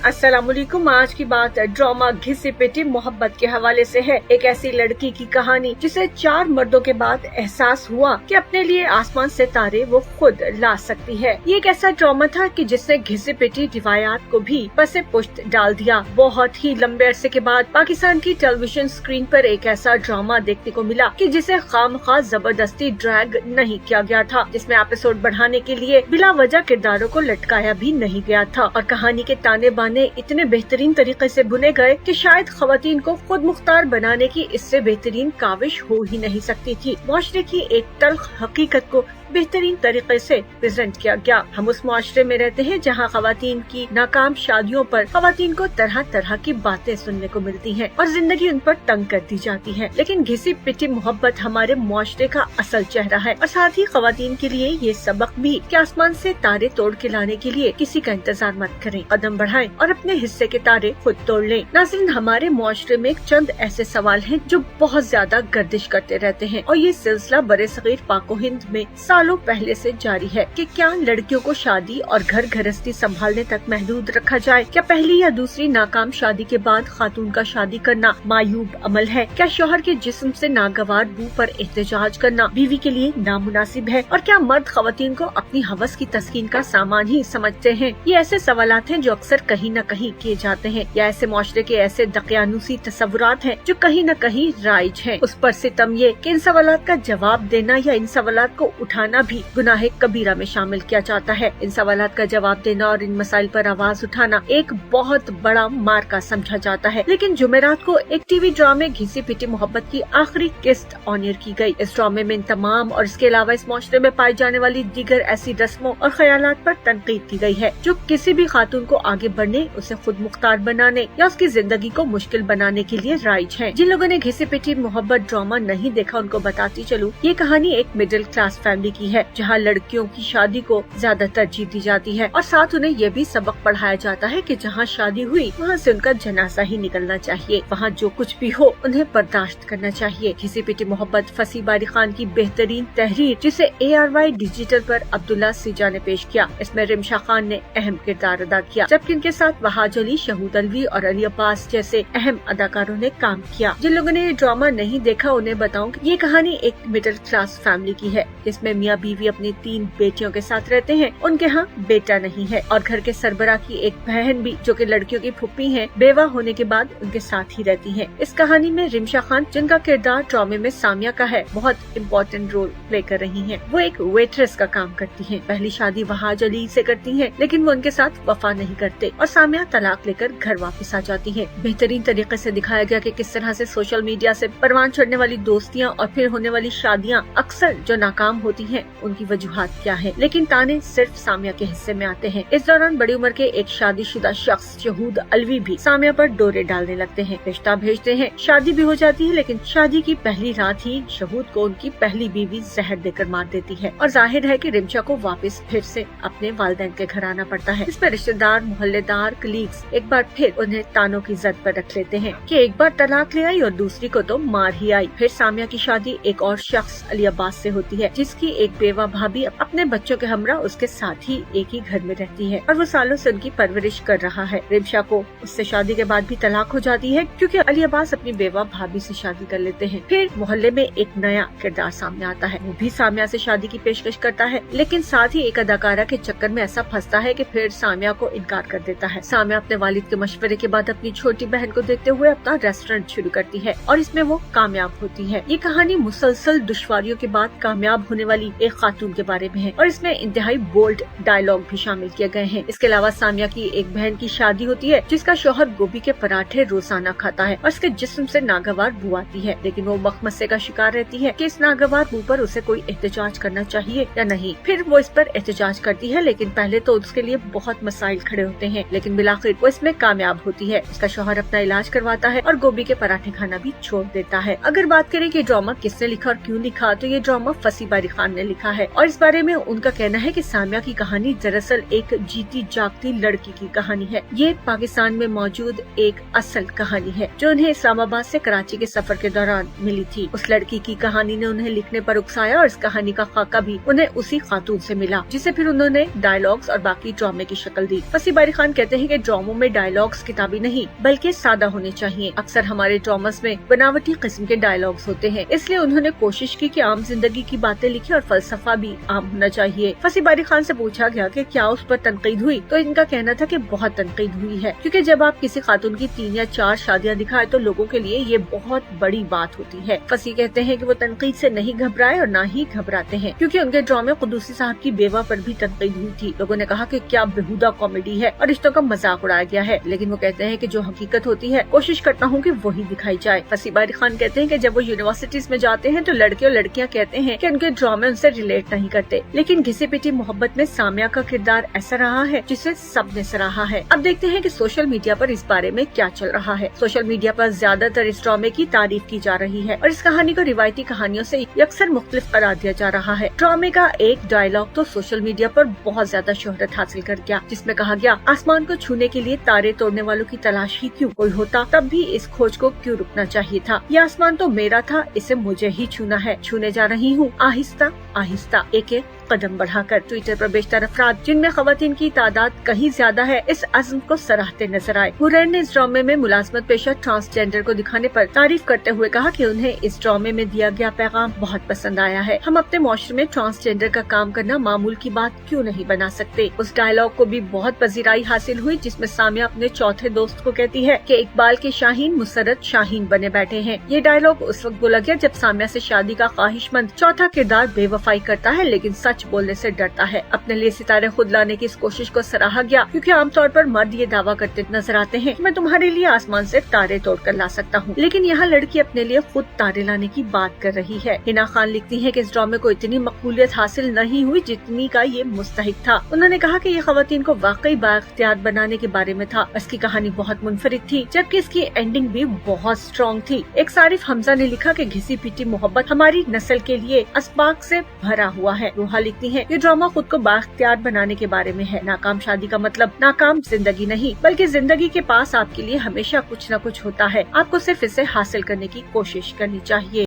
अस्सलामुअलैकुम। आज की बात ड्रामा घिसी पिटी मोहब्बत के हवाले से है। एक ऐसी लड़की की कहानी जिसे 4 मर्दों के बाद एहसास हुआ कि अपने लिए आसमान से तारे वो खुद ला सकती है। ये एक ऐसा ड्रामा था कि जिसने घिसी पिटी रिवायात को भी पसे पुश्त डाल दिया। बहुत ही लंबे अरसे के बाद पाकिस्तान की टेलीविजन स्क्रीन पर एक ऐसा ड्रामा देखने को मिला कि जिसे खामखा जबरदस्ती ड्रैग नहीं किया गया था, जिसमें एपिसोड बढ़ाने के लिए बिला वजह किरदारों को लटकाया भी नहीं गया था और कहानी के ताने बाने इतने बेहतरीन तरीके से बुने गए कि शायद खवातीन को खुद मुख्तार बनाने की इससे बेहतरीन काविश हो ही नहीं सकती थी। मुआशरे की एक तल्ख हकीकत को बेहतरीन तरीके से प्रेजेंट किया गया। हम उस मुआशरे में रहते हैं जहाँ खवातीन की नाकाम शादियों पर खवातीन को तरह तरह की बातें सुनने को मिलती हैं और जिंदगी उन पर तंग कर दी जाती है। लेकिन घिसी पिटी मोहब्बत हमारे मुआशरे का असल चेहरा है और साथ ही खवातीन के लिए ये सबक भी कि आसमान से तारे तोड़ के लाने के लिए किसी का इंतजार मत करें, कदम बढ़ाएं और अपने हिस्से के तारे खुद तोड़ लें। नाज़रीन, हमारे मुआशरे में चंद ऐसे सवाल हैं जो बहुत ज्यादा गर्दिश करते रहते हैं और ये सिलसिला बरे सगीर पाको हिंद में सालों पहले से जारी है कि क्या लड़कियों को शादी और घर गृहस्थी संभालने तक महदूद रखा जाए? क्या पहली या दूसरी नाकाम शादी के बाद खातून का शादी करना मायूब अमल है? क्या शौहर के जिस्म से नागवार बू पर एहतजाज करना बीवी के लिए नामुनासिब है? और क्या मर्द खवातीन को अपनी हवस की तस्कीन का सामान ही समझते हैं? ये ऐसे सवालात हैं जो अक्सर कहीं न कहीं किए जाते हैं या ऐसे मुआशरे के ऐसे दकियानुसी तस्वुरात हैं जो कहीं न कहीं राइज हैं। उस पर सितम ये कि इन सवालात का जवाब देना या इन सवालात को उठाना भी गुनाह कबीरा में शामिल किया जाता है। इन सवालात का जवाब देना और इन मसाइल पर आवाज उठाना एक बहुत बड़ा मार्का समझा जाता है। लेकिन जुमेरात को एक टीवी ड्रामे घिसी पिटी मोहब्बत की आखिरी किस्त ऑन एयर की गई। इस ड्रामे में इन तमाम और इसके अलावा इस मुआशरे में पाई जाने वाली दीगर ऐसी रस्मों और ख्यालात पर तनकीद की गई है जो किसी भी खातून को आगे बढ़ने, उसे खुद मुख्तार बनाने या उसकी जिंदगी को मुश्किल बनाने के लिए राइज है। जिन लोगों ने घिसी पिटी मोहब्बत ड्रामा नहीं देखा उनको बताती चलूं, ये कहानी एक मिडिल क्लास फैमिली की है जहाँ लड़कियों की शादी को ज्यादा तरजीह दी जाती है और साथ उन्हें ये भी सबक पढ़ाया जाता है कि जहाँ शादी हुई वहाँ से उनका जनाजा ही निकलना चाहिए, वहाँ जो कुछ भी हो उन्हें बर्दाश्त करना चाहिए। घिसी पिटी मोहब्बत फसी बारी खान की बेहतरीन तहरीर जिसे ARY डिजिटल पर अब्दुल्ला सिजा ने पेश किया। इसमें रिमशा खान ने अहम किरदार अदा किया जबकि इनके साथ वहाज अली, शहूद अलवी और अली अब्बास जैसे अहम अदाकारों ने काम किया। जिन लोगों ने ये ड्रामा नहीं देखा उन्हें बताऊं कि ये कहानी एक मिडिल क्लास फैमिली की है जिसमें मियाँ बीवी अपनी 3 बेटियों के साथ रहते हैं। उनके यहाँ बेटा नहीं है और घर के सरबरा की एक बहन भी जो कि लड़कियों की फुप्पी है, बेवा होने के बाद उनके साथ ही रहती है। इस कहानी में रिमशा खान, जिनका किरदार ड्रामे में सामिया का है, बहुत इम्पोर्टेंट रोल प्ले कर रही है। वो एक वेट्रेस का काम करती है। पहली शादी वहाज अली से करती है लेकिन वो उनके साथ वफा नहीं करते और सामिया तलाक लेकर घर वापस आ जाती है। बेहतरीन तरीके से दिखाया गया कि किस तरह से सोशल मीडिया से परवान चढ़ने वाली दोस्तियाँ और फिर होने वाली शादियाँ अक्सर जो नाकाम होती है उनकी वजूहात क्या है, लेकिन ताने सिर्फ सामिया के हिस्से में आते हैं। इस दौरान बड़ी उम्र के एक शादीशुदा शख्स शहूद अलवी भी सामिया पर डोरे डालने लगते हैं, रिश्ता भेजते हैं, शादी भी हो जाती है। लेकिन शादी की पहली रात ही शहूद को उनकी पहली बीवी जहर देकर मार देती है और जाहिर है कि रिमशा को वापस फिर से अपने वालिदैन के घर आना पड़ता है। इस पर रिश्तेदार, मोहल्लेदार, कलीग्स एक बार फिर उन्हें तानों की जद पर रख लेते हैं कि एक बार तलाक ले आई और दूसरी को तो मार ही आई। फिर सामिया की शादी एक और शख्स अली अब्बास से होती है जिसकी एक बेवा भाभी अपने बच्चों के हमरा उसके साथ ही एक ही घर में रहती है और वो सालों से उनकी परवरिश कर रहा है। रिमशा को उससे शादी के बाद भी तलाक हो जाती है क्योंकि अली अब्बास अपनी बेवा भाभी से शादी कर लेते हैं। फिर मोहल्ले में एक नया किरदार सामने आता है, वो भी सामिया से शादी की पेशकश करता है लेकिन साथ ही एक अदाकारा के चक्कर में ऐसा फंसता है कि फिर सामिया को इनकार कर देता है। सामिया अपने वालिद के मशवरे के बाद अपनी छोटी बहन को देखते हुए अपना रेस्टोरेंट शुरू करती है और इसमें वो कामयाब होती है। ये कहानी मुसलसल दुश्वारियों के बाद कामयाब होने वाली एक खातून के बारे में है और इसमें इंतहाई बोल्ड डायलॉग भी शामिल किए गए हैं। इसके अलावा सामिया की एक बहन की शादी होती है जिसका शौहर गोभी के पराठे रोजाना खाता है और इसके जिस्म से नागवार बू आती है, लेकिन वो मखमसे का शिकार रहती है कि इस नागवार बू पर उसे कोई एहतजाज करना चाहिए या नहीं। फिर वो इस पर एहतजाज करती है लेकिन पहले तो उसके लिए बहुत मसाइल खड़े होते हैं, लेकिन बिलाखिर वो इसमें कामयाब होती है। उसका शौहर अपना इलाज करवाता है और गोभी के पराठे खाना भी छोड़ देता है। अगर बात करें कि ड्रामा किसने लिखा और क्यों लिखा, तो ये ड्रामा फसी बारी खान ने ने लिखा है और इस बारे में उनका कहना है कि सामिया की कहानी दरअसल एक जीती जागती लड़की की कहानी है। ये पाकिस्तान में मौजूद एक असल कहानी है जो उन्हें इस्लामाबाद से कराची के सफर के दौरान मिली थी। उस लड़की की कहानी ने उन्हें लिखने पर उकसाया और इस कहानी का खाका भी उन्हें उसी खातून से मिला जिसे फिर उन्होंने डायलॉग्स और बाकी ड्रामे की शक्ल दी। फसी बारी खान कहते हैं कि ड्रामों में डायलॉग्स किताबी नहीं बल्कि सादा होने चाहिए। अक्सर हमारे ड्रामास में बनावटी किस्म के डायलॉग्स होते हैं, इसलिए उन्होंने कोशिश की कि आम जिंदगी की बातें लिखी और फलसफा भी आम होना चाहिए। फसी बारी खान से पूछा गया कि क्या उस पर तनकीद हुई तो इनका कहना था कि बहुत तनकीद हुई है, क्योंकि जब आप किसी खातून की 3 या 4 शादियां दिखाए तो लोगों के लिए ये बहुत बड़ी बात होती है। फसी कहते हैं कि वो तनकीद से नहीं घबराए और न ही घबराते हैं, क्योंकि उनके ड्रामे कुदूसी साहब की बेवा पर भी तनकीद हुई थी। लोगों ने कहा कि क्या बेहुदा कॉमेडी है और रिश्तों का मजाक उड़ाया गया है, लेकिन वो कहते हैं कि जो हकीकत होती है कोशिश करता हूँ कि वही दिखाई जाए। फसी बारी खान कहते हैं कि जब वो यूनिवर्सिटीज में जाते हैं तो लड़के और लड़कियां कहते हैं कि उनके ड्रामे उनसे रिलेट नहीं करते, लेकिन घिसी पिटी मोहब्बत में सामिया का किरदार ऐसा रहा है जिसे सबने सराहा है। अब देखते हैं कि सोशल मीडिया पर इस बारे में क्या चल रहा है। सोशल मीडिया पर ज्यादातर इस ड्रामे की तारीफ की जा रही है और इस कहानी को रिवायती कहानियों से अक्सर मुख्तलिफ करार दिया जा रहा है। ड्रामे का एक डायलॉग तो सोशल मीडिया पर बहुत ज्यादा शोहरत हासिल कर गया, जिसमें कहा गया, आसमान को छूने के लिए तारे तोड़ने वालों की तलाश ही क्यों कोई होता, तब भी इस खोज को क्यों रुकना चाहिए था। ये आसमान तो मेरा था, इसे मुझे ही छूना है, छूने जा रही हूँ आहिस्ता आहिस्ता एक एक कदम बढ़ाकर। ट्विटर पर बेशतर अफराद जिनमें खवातीन की तादाद कहीं ज्यादा है इस अज़्म को सराहते नजर आए। हुरैन ने इस ड्रामे में मुलाजमत पेशा ट्रांसजेंडर को दिखाने पर तारीफ करते हुए कहा कि उन्हें इस ड्रामे में दिया गया पैगाम बहुत पसंद आया है। हम अपने मुआशरे में ट्रांसजेंडर का काम करना मामूल की बात क्यों नहीं बना सकते। उस डायलॉग को भी बहुत पजीराई हासिल हुई जिसमें सामिया अपने चौथे दोस्त को कहती है कि इकबाल के शाहीन मुसरत शाहीन बने बैठे हैं। ये डायलॉग उस वक्त बोला गया जब सामिया से शादी का ख्वाहिशमंद चौथा किरदार बेवफाई करता है, लेकिन सच बोलने से डरता है। अपने लिए सितारे खुद लाने की इस कोशिश को सराहा गया, क्योंकि आमतौर पर मर्द ये दावा करते नजर आते हैं कि मैं तुम्हारे लिए आसमान से तारे तोड़कर ला सकता हूँ, लेकिन यहाँ लड़की अपने लिए खुद तारे लाने की बात कर रही है। हिना खान लिखती है कि इस ड्रामे को इतनी मकबूलियत हासिल नहीं हुई जितनी का ये मुस्तहिक था। उन्होंने कहा कि ये खवातीन को वाकई बाइख्तियार बनाने के बारे में था। इसकी कहानी बहुत मुनफरिद थी, जबकि इसकी एंडिंग भी बहुत स्ट्रॉन्ग थी। एक सारिफ हमजा ने लिखा कि घिसी पिटी मोहब्बत हमारी नस्ल के लिए असबाक से भरा हुआ है। रूहा लिखती है, ये ड्रामा खुद को बाइख्तियार बनाने के बारे में है। नाकाम शादी का मतलब नाकाम जिंदगी नहीं, बल्कि जिंदगी के पास आपके लिए हमेशा कुछ न कुछ होता है, आपको सिर्फ इसे हासिल करने की कोशिश करनी चाहिए।